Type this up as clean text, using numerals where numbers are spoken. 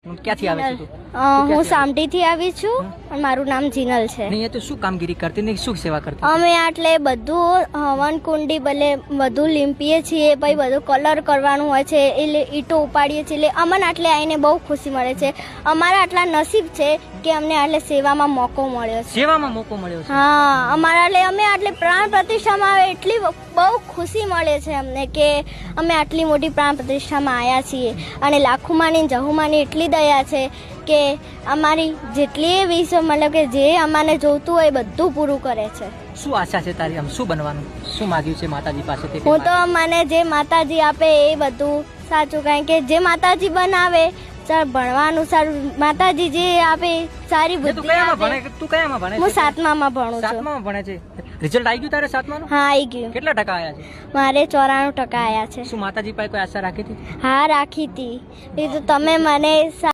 ક્યાંથી આવે છે તું? હું સામટીથી આવી છું અને મારું નામ જીનલ છે. નહીં, એ તો શું કામગીરી કરતી ને શું સેવા કરતી? અમે આટલે બધું હવન કુંડી ભલે બધું લીંપીએ છીએ, પછી બધું કલર કરવાનું હોય છે, એટલે ઈંટો ઉપાડીએ છીએ. એટલે અમને આટલે આવીને બહુ ખુશી મળે છે. અમારા આટલા નસીબ છે કે અમને આટલે સેવામાં મોકો મળ્યો છે. સેવામાં મોકો મળ્યો છે. હા, અમારા એટલે અમે આટલે પ્રાણ પ્રતિષ્ઠામાં આવે એટલી બહુ ખુશી મળે છે અમને કે અમે આટલી મોટી પ્રાણ પ્રતિષ્ઠામાં આવ્યા છીએ. અને લાખુમાની જહુમાની એટલી દયા છે કે અમારી જેટલી વિષય મતલબ કે જે અમારે જોઈતું હોય બધું પૂરું કરે છે. શું આશા છે તારી? આમ શું બનવાનું, શું માગ્યું છે માતાજી પાસેથી? હું તો મને જે માતાજી આપે એ બધું સાચું, કારણ કે જે માતાજી બનાવે સર ભણવાનું સારું, માતાજી જે આપે સારી તું બુદ્ધિ કયામાં આપે. ભણે? તું કયામાં ભણે હું છે? 7મામાં ભણું છું. 7મામાં ભણે છે. રિઝલ્ટ આવી ગયું તારે 7માનું? હા, આવી ગયું. કેટલા ટકા આવ્યા છે? મારે 94% આવ્યા છે. શું માતાજી પાસે કોઈ આશા રાખી હતી? હા, રાખી હતી. એ તો તમે મને